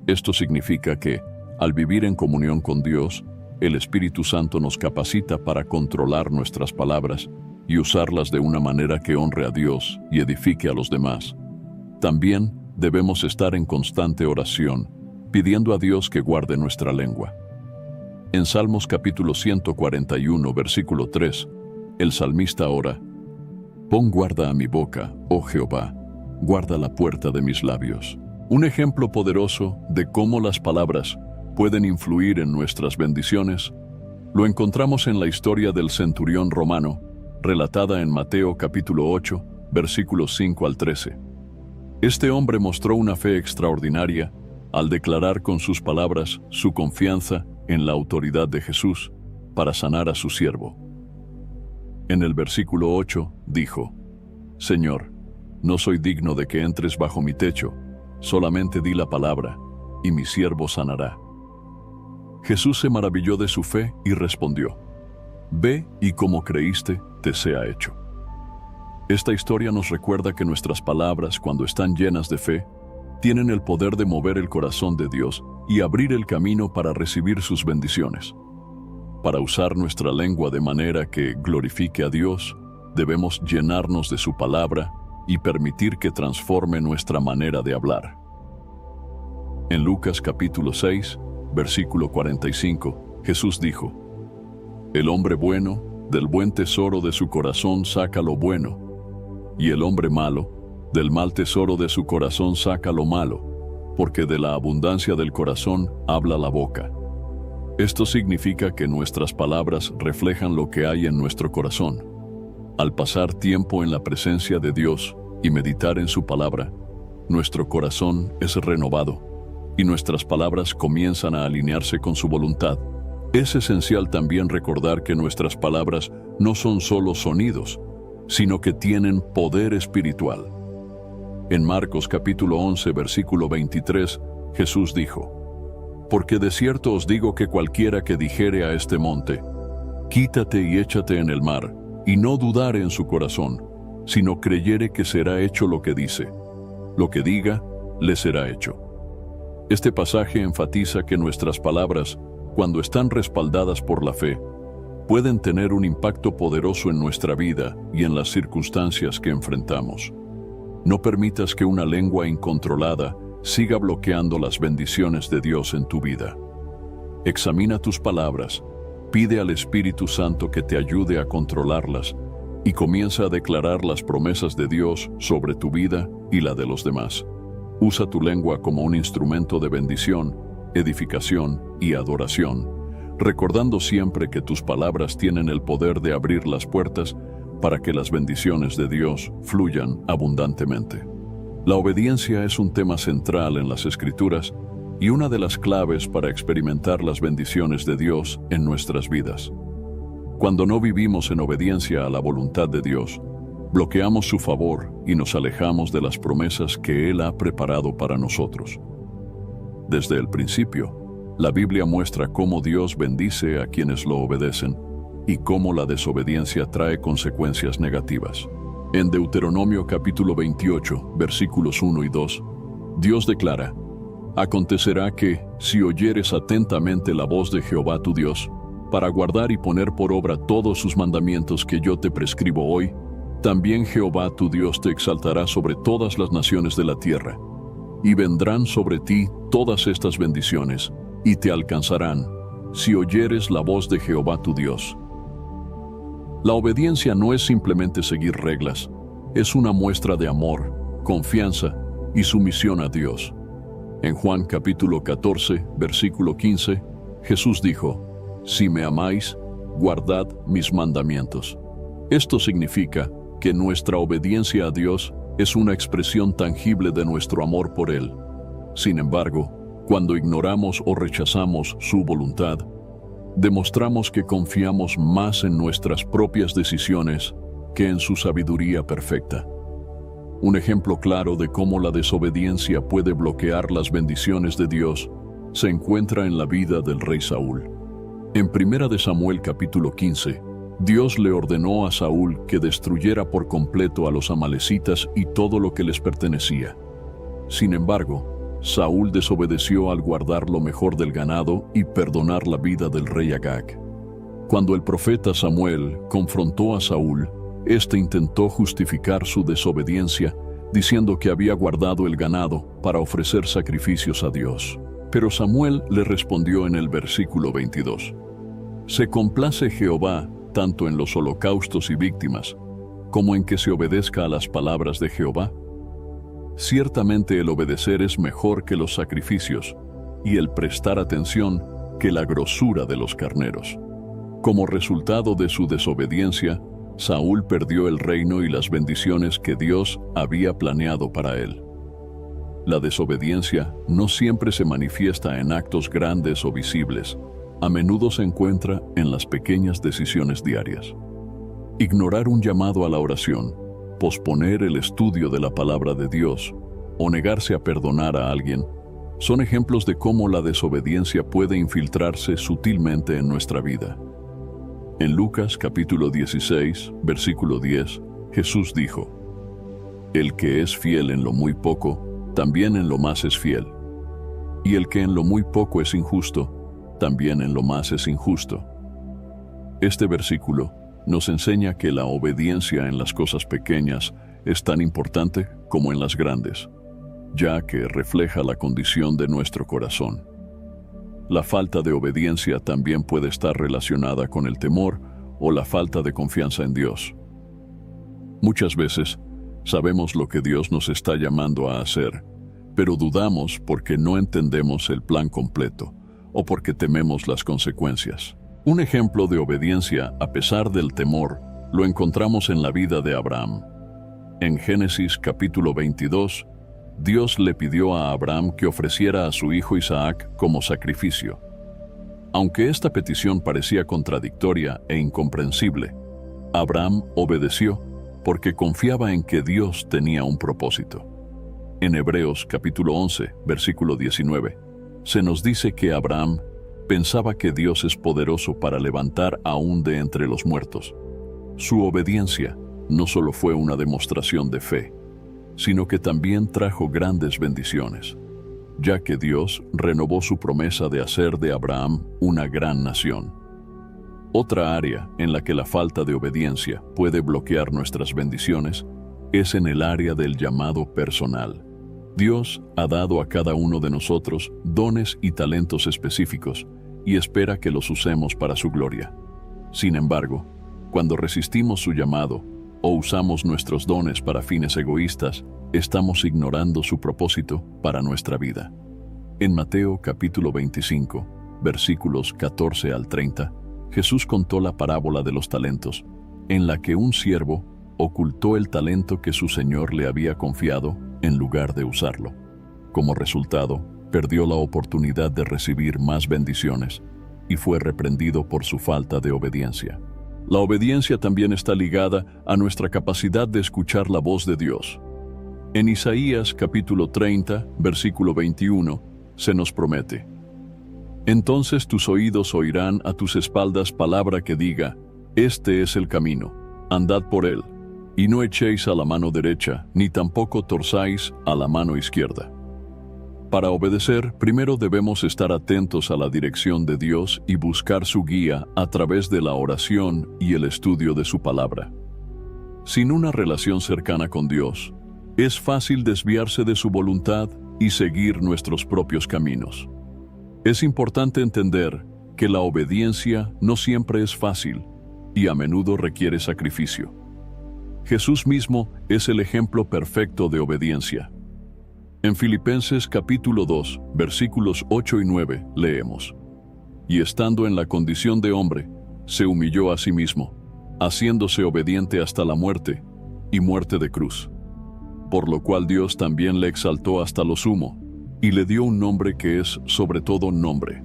Esto significa que, al vivir en comunión con Dios, el Espíritu Santo nos capacita para controlar nuestras palabras y usarlas de una manera que honre a Dios y edifique a los demás. También debemos estar en constante oración, pidiendo a Dios que guarde nuestra lengua. En Salmos capítulo 141, versículo 3, el salmista ora: «Pon guarda a mi boca, oh Jehová, guarda la puerta de mis labios». Un ejemplo poderoso de cómo las palabras pueden influir en nuestras bendiciones lo encontramos en la historia del centurión romano, relatada en Mateo capítulo 8, versículos 5 al 13. Este hombre mostró una fe extraordinaria al declarar con sus palabras su confianza en la autoridad de Jesús para sanar a su siervo. En el versículo 8 dijo: «Señor, no soy digno de que entres bajo mi techo, solamente di la palabra, y mi siervo sanará». Jesús se maravilló de su fe y respondió: «Ve y como creíste, te sea hecho». Esta historia nos recuerda que nuestras palabras, cuando están llenas de fe, tienen el poder de mover el corazón de Dios y abrir el camino para recibir sus bendiciones. Para usar nuestra lengua de manera que glorifique a Dios, debemos llenarnos de su palabra y permitir que transforme nuestra manera de hablar. En Lucas capítulo 6, versículo 45, Jesús dijo: «El hombre bueno, del buen tesoro de su corazón saca lo bueno, y el hombre malo, del mal tesoro de su corazón saca lo malo, porque de la abundancia del corazón habla la boca». Esto significa que nuestras palabras reflejan lo que hay en nuestro corazón. Al pasar tiempo en la presencia de Dios y meditar en su palabra, nuestro corazón es renovado y nuestras palabras comienzan a alinearse con su voluntad. Es esencial también recordar que nuestras palabras no son solo sonidos, sino que tienen poder espiritual. En Marcos capítulo 11, versículo 23, Jesús dijo: «Porque de cierto os digo que cualquiera que dijere a este monte, quítate y échate en el mar, y no dudare en su corazón, sino creyere que será hecho lo que dice, lo que diga, le será hecho». Este pasaje enfatiza que nuestras palabras, cuando están respaldadas por la fe, pueden tener un impacto poderoso en nuestra vida y en las circunstancias que enfrentamos. No permitas que una lengua incontrolada siga bloqueando las bendiciones de Dios en tu vida. Examina tus palabras, pide al Espíritu Santo que te ayude a controlarlas y comienza a declarar las promesas de Dios sobre tu vida y la de los demás. Usa tu lengua como un instrumento de bendición, edificación y adoración, recordando siempre que tus palabras tienen el poder de abrir las puertas para que las bendiciones de Dios fluyan abundantemente. La obediencia es un tema central en las Escrituras y una de las claves para experimentar las bendiciones de Dios en nuestras vidas. Cuando no vivimos en obediencia a la voluntad de Dios, bloqueamos su favor y nos alejamos de las promesas que Él ha preparado para nosotros. Desde el principio, la Biblia muestra cómo Dios bendice a quienes lo obedecen y cómo la desobediencia trae consecuencias negativas. En Deuteronomio capítulo 28, versículos 1 y 2, Dios declara: «Acontecerá que, si oyeres atentamente la voz de Jehová tu Dios, para guardar y poner por obra todos sus mandamientos que yo te prescribo hoy, también Jehová tu Dios te exaltará sobre todas las naciones de la tierra, y vendrán sobre ti todas estas bendiciones, y te alcanzarán, si oyeres la voz de Jehová tu Dios». La obediencia no es simplemente seguir reglas, es una muestra de amor, confianza y sumisión a Dios. En Juan capítulo 14, versículo 15, Jesús dijo: «Si me amáis, guardad mis mandamientos». Esto significa que nuestra obediencia a Dios es una expresión tangible de nuestro amor por Él. Sin embargo, cuando ignoramos o rechazamos su voluntad, demostramos que confiamos más en nuestras propias decisiones que en su sabiduría perfecta. Un ejemplo claro de cómo la desobediencia puede bloquear las bendiciones de Dios se encuentra en la vida del rey Saúl. En 1 Samuel capítulo 15, Dios le ordenó a Saúl que destruyera por completo a los amalecitas y todo lo que les pertenecía. Sin embargo, Saúl desobedeció al guardar lo mejor del ganado y perdonar la vida del rey Agag. Cuando el profeta Samuel confrontó a Saúl, éste intentó justificar su desobediencia, diciendo que había guardado el ganado para ofrecer sacrificios a Dios. Pero Samuel le respondió en el versículo 22: «¿Se complace Jehová tanto en los holocaustos y víctimas, como en que se obedezca a las palabras de Jehová? Ciertamente el obedecer es mejor que los sacrificios, y el prestar atención que la grosura de los carneros». Como resultado de su desobediencia, Saúl perdió el reino y las bendiciones que Dios había planeado para él. La desobediencia no siempre se manifiesta en actos grandes o visibles. A menudo se encuentra en las pequeñas decisiones diarias. Ignorar un llamado a la oración, posponer el estudio de la palabra de Dios o negarse a perdonar a alguien son ejemplos de cómo la desobediencia puede infiltrarse sutilmente en nuestra vida. En Lucas capítulo 16, versículo 10, Jesús dijo: «El que es fiel en lo muy poco, también en lo más es fiel. Y el que en lo muy poco es injusto, también en lo más es injusto». Este versículo nos enseña que la obediencia en las cosas pequeñas es tan importante como en las grandes, ya que refleja la condición de nuestro corazón. La falta de obediencia también puede estar relacionada con el temor o la falta de confianza en Dios. Muchas veces sabemos lo que Dios nos está llamando a hacer, pero dudamos porque no entendemos el plan completo o porque tememos las consecuencias. Un ejemplo de obediencia a pesar del temor lo encontramos en la vida de Abraham. En Génesis capítulo 22, Dios le pidió a Abraham que ofreciera a su hijo Isaac como sacrificio. Aunque esta petición parecía contradictoria e incomprensible, Abraham obedeció porque confiaba en que Dios tenía un propósito. En Hebreos capítulo 11, versículo 19, se nos dice que Abraham pensaba que Dios es poderoso para levantar aún de entre los muertos. Su obediencia no solo fue una demostración de fe, sino que también trajo grandes bendiciones, ya que Dios renovó su promesa de hacer de Abraham una gran nación. Otra área en la que la falta de obediencia puede bloquear nuestras bendiciones es en el área del llamado personal. Dios ha dado a cada uno de nosotros dones y talentos específicos y espera que los usemos para su gloria. Sin embargo, cuando resistimos su llamado o usamos nuestros dones para fines egoístas, estamos ignorando su propósito para nuestra vida. En Mateo capítulo 25, versículos 14 al 30, Jesús contó la parábola de los talentos, en la que un siervo ocultó el talento que su señor le había confiado en lugar de usarlo. Como resultado, perdió la oportunidad de recibir más bendiciones y fue reprendido por su falta de obediencia. La obediencia también está ligada a nuestra capacidad de escuchar la voz de Dios. En Isaías capítulo 30, versículo 21, se nos promete: «Entonces tus oídos oirán a tus espaldas palabra que diga: este es el camino, andad por él, y no echéis a la mano derecha, ni tampoco torzáis a la mano izquierda». Para obedecer, primero debemos estar atentos a la dirección de Dios y buscar su guía a través de la oración y el estudio de su palabra. Sin una relación cercana con Dios, es fácil desviarse de su voluntad y seguir nuestros propios caminos. Es importante entender que la obediencia no siempre es fácil y a menudo requiere sacrificio. Jesús mismo es el ejemplo perfecto de obediencia. En Filipenses capítulo 2, versículos 8 y 9, leemos: «Y estando en la condición de hombre, se humilló a sí mismo, haciéndose obediente hasta la muerte, y muerte de cruz. Por lo cual Dios también le exaltó hasta lo sumo, y le dio un nombre que es sobre todo nombre.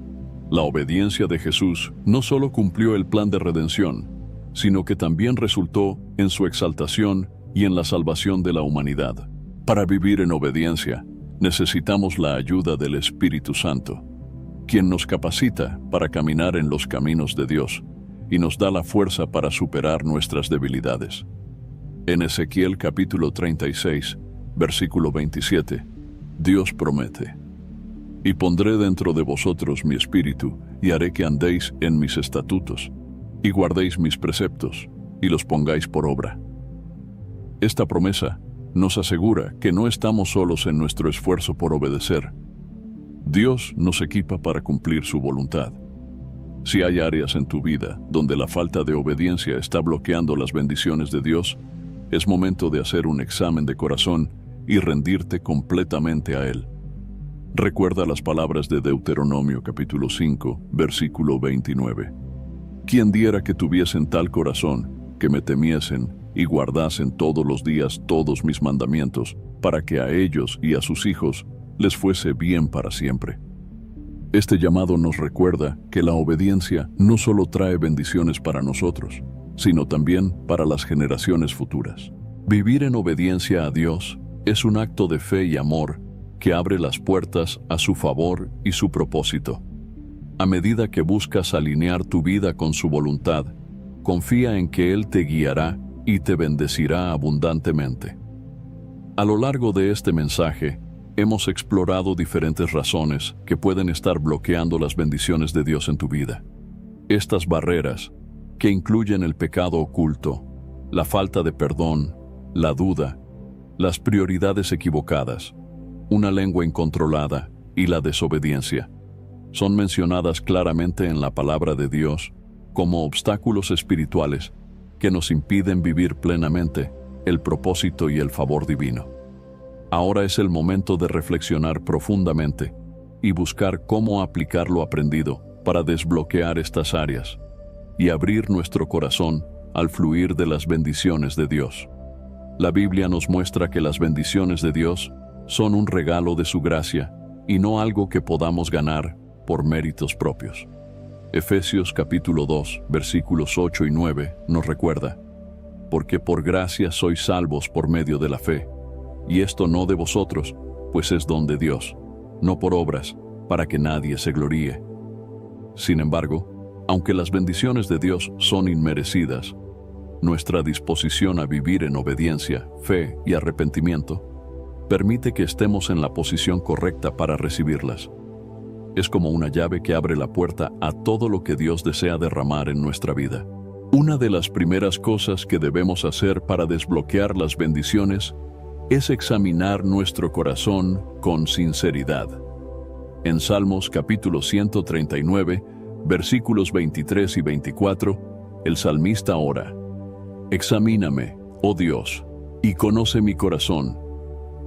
La obediencia de Jesús no solo cumplió el plan de redención, sino que también resultó en su exaltación y en la salvación de la humanidad. Para vivir en obediencia, necesitamos la ayuda del Espíritu Santo, quien nos capacita para caminar en los caminos de Dios y nos da la fuerza para superar nuestras debilidades. En Ezequiel capítulo 36, versículo 27, Dios promete: «Y pondré dentro de vosotros mi espíritu, y haré que andéis en mis estatutos, y guardéis mis preceptos, y los pongáis por obra». Esta promesa nos asegura que no estamos solos en nuestro esfuerzo por obedecer. Dios nos equipa para cumplir su voluntad. Si hay áreas en tu vida donde la falta de obediencia está bloqueando las bendiciones de Dios, es momento de hacer un examen de corazón y rendirte completamente a Él. Recuerda las palabras de Deuteronomio capítulo 5, versículo 29. «Quien diera que tuviesen tal corazón, que me temiesen y guardasen todos los días todos mis mandamientos, para que a ellos y a sus hijos les fuese bien para siempre». Este llamado nos recuerda que la obediencia no solo trae bendiciones para nosotros, sino también para las generaciones futuras. Vivir en obediencia a Dios es un acto de fe y amor que abre las puertas a su favor y su propósito. A medida que buscas alinear tu vida con su voluntad, confía en que Él te guiará y te bendecirá abundantemente. A lo largo de este mensaje, hemos explorado diferentes razones que pueden estar bloqueando las bendiciones de Dios en tu vida. Estas barreras, que incluyen el pecado oculto, la falta de perdón, la duda, las prioridades equivocadas, una lengua incontrolada y la desobediencia, son mencionadas claramente en la palabra de Dios como obstáculos espirituales que nos impiden vivir plenamente el propósito y el favor divino. Ahora es el momento de reflexionar profundamente y buscar cómo aplicar lo aprendido para desbloquear estas áreas y abrir nuestro corazón al fluir de las bendiciones de Dios. La Biblia nos muestra que las bendiciones de Dios son un regalo de su gracia y no algo que podamos ganar por méritos propios. Efesios capítulo 2, versículos 8 y 9 nos recuerda: «Porque por gracia sois salvos por medio de la fe, y esto no de vosotros, pues es don de Dios, no por obras, para que nadie se gloríe». Sin embargo, aunque las bendiciones de Dios son inmerecidas, nuestra disposición a vivir en obediencia, fe y arrepentimiento permite que estemos en la posición correcta para recibirlas. Es como una llave que abre la puerta a todo lo que Dios desea derramar en nuestra vida. Una de las primeras cosas que debemos hacer para desbloquear las bendiciones es examinar nuestro corazón con sinceridad. En Salmos capítulo 139, versículos 23 y 24, el salmista ora: «Examíname, oh Dios, y conoce mi corazón.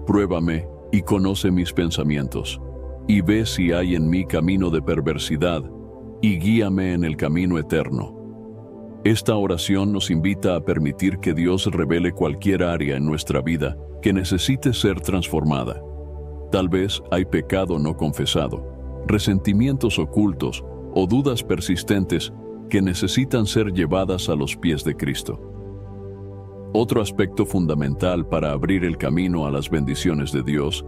Pruébame y conoce mis pensamientos, y ve si hay en mí camino de perversidad, y guíame en el camino eterno». Esta oración nos invita a permitir que Dios revele cualquier área en nuestra vida que necesite ser transformada. Tal vez hay pecado no confesado, resentimientos ocultos o dudas persistentes que necesitan ser llevadas a los pies de Cristo. Otro aspecto fundamental para abrir el camino a las bendiciones de Dios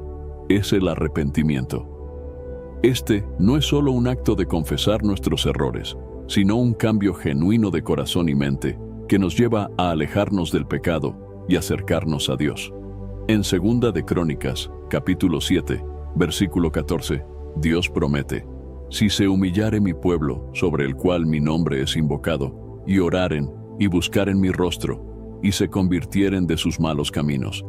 es el arrepentimiento. Este no es solo un acto de confesar nuestros errores, sino un cambio genuino de corazón y mente que nos lleva a alejarnos del pecado y acercarnos a Dios. En 2 de Crónicas, capítulo 7, versículo 14, Dios promete: «Si se humillare mi pueblo, sobre el cual mi nombre es invocado, y oraren y buscaren mi rostro, y se convirtieren de sus malos caminos,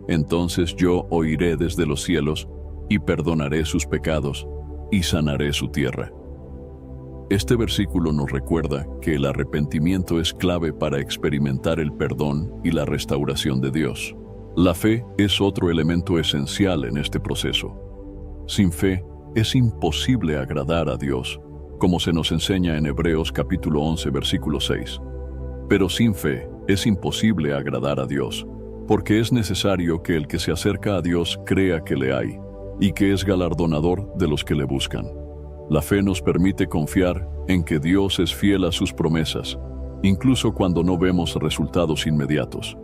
entonces yo oiré desde los cielos, y perdonaré sus pecados, y sanaré su tierra». Este versículo nos recuerda que el arrepentimiento es clave para experimentar el perdón y la restauración de Dios. La fe es otro elemento esencial en este proceso. Sin fe, es imposible agradar a Dios, como se nos enseña en Hebreos capítulo 11, versículo 6. Pero sin fe, es imposible agradar a Dios, porque es necesario que el que se acerca a Dios crea que le hay, y que es galardonador de los que le buscan. La fe nos permite confiar en que Dios es fiel a sus promesas, incluso cuando no vemos resultados inmediatos.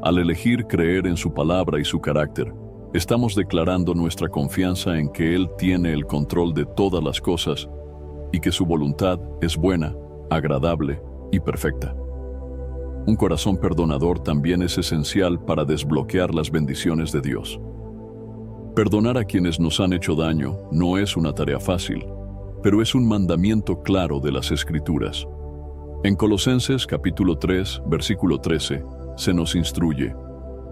Al elegir creer en su palabra y su carácter, estamos declarando nuestra confianza en que Él tiene el control de todas las cosas y que su voluntad es buena, agradable y perfecta. Un corazón perdonador también es esencial para desbloquear las bendiciones de Dios. Perdonar a quienes nos han hecho daño no es una tarea fácil, pero es un mandamiento claro de las Escrituras. En Colosenses capítulo 3, versículo 13, se nos instruye: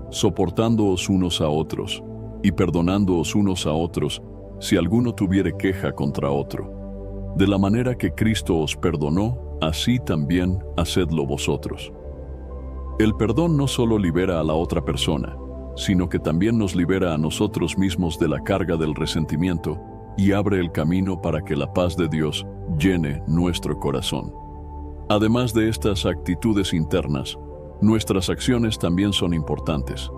soportándoos unos a otros y perdonándoos unos a otros si alguno tuviere queja contra otro. De la manera que Cristo os perdonó, así también hacedlo vosotros. El perdón no solo libera a la otra persona, sino que también nos libera a nosotros mismos de la carga del resentimiento y abre el camino para que la paz de Dios llene nuestro corazón. Además de estas actitudes internas, nuestras acciones también son importantes.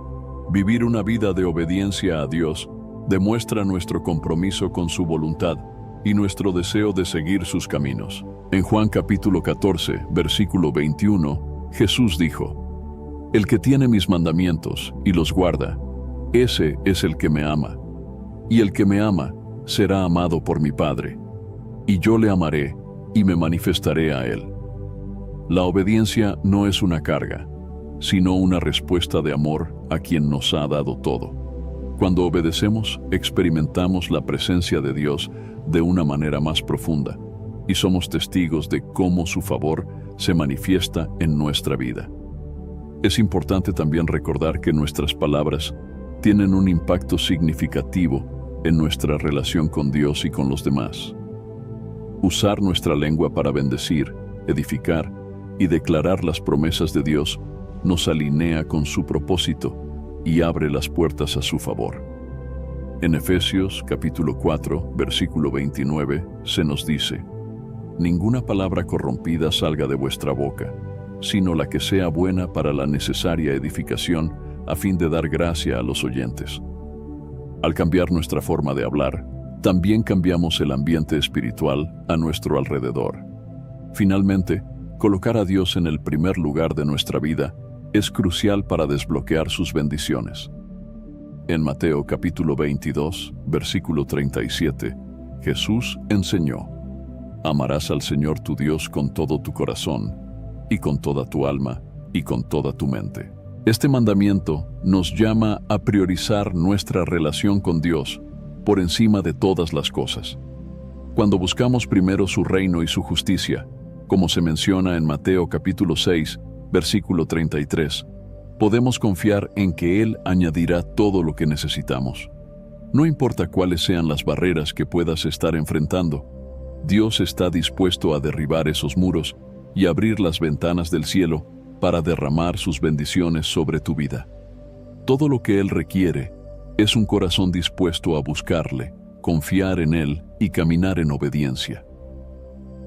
Vivir una vida de obediencia a Dios demuestra nuestro compromiso con su voluntad y nuestro deseo de seguir sus caminos. En Juan capítulo 14, versículo 21, Jesús dijo: el que tiene mis mandamientos y los guarda, ese es el que me ama. Y el que me ama será amado por mi Padre, y yo le amaré y me manifestaré a él. La obediencia no es una carga, sino una respuesta de amor a quien nos ha dado todo. Cuando obedecemos, experimentamos la presencia de Dios de una manera más profunda y somos testigos de cómo su favor se manifiesta en nuestra vida. Es importante también recordar que nuestras palabras tienen un impacto significativo en nuestra relación con Dios y con los demás. Usar nuestra lengua para bendecir, edificar y declarar las promesas de Dios nos alinea con su propósito y abre las puertas a su favor. En Efesios capítulo 4, versículo 29, se nos dice: ninguna palabra corrompida salga de vuestra boca, sino la que sea buena para la necesaria edificación, a fin de dar gracia a los oyentes. Al cambiar nuestra forma de hablar, también cambiamos el ambiente espiritual a nuestro alrededor. Finalmente, colocar a Dios en el primer lugar de nuestra vida es crucial para desbloquear sus bendiciones. En Mateo capítulo 22, versículo 37, Jesús enseñó: amarás al Señor tu Dios con todo tu corazón, y con toda tu alma, y con toda tu mente. Este mandamiento nos llama a priorizar nuestra relación con Dios por encima de todas las cosas. Cuando buscamos primero su reino y su justicia, como se menciona en Mateo capítulo 6, versículo 33, podemos confiar en que Él añadirá todo lo que necesitamos. No importa cuáles sean las barreras que puedas estar enfrentando, Dios está dispuesto a derribar esos muros y abrir las ventanas del cielo para derramar sus bendiciones sobre tu vida. Todo lo que Él requiere es un corazón dispuesto a buscarle, confiar en Él y caminar en obediencia.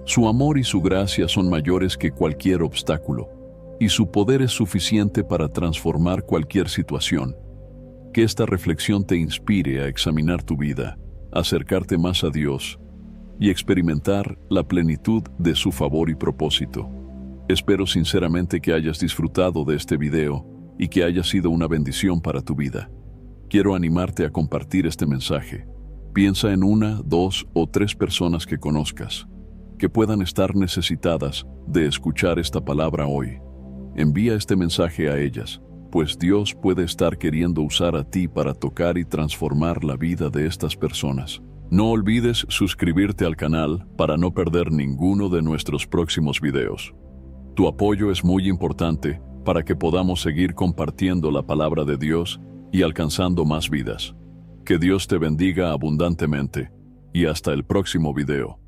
Su amor y su gracia son mayores que cualquier obstáculo, y su poder es suficiente para transformar cualquier situación. Que esta reflexión te inspire a examinar tu vida, acercarte más a Dios y experimentar la plenitud de su favor y propósito. Espero sinceramente que hayas disfrutado de este video y que haya sido una bendición para tu vida. Quiero animarte a compartir este mensaje. Piensa en 1, 2 o 3 personas que conozcas, que puedan estar necesitadas de escuchar esta palabra hoy. Envía este mensaje a ellas, pues Dios puede estar queriendo usar a ti para tocar y transformar la vida de estas personas. No olvides suscribirte al canal para no perder ninguno de nuestros próximos videos. Tu apoyo es muy importante para que podamos seguir compartiendo la palabra de Dios y alcanzando más vidas. Que Dios te bendiga abundantemente y hasta el próximo video.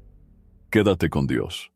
Quédate con Dios.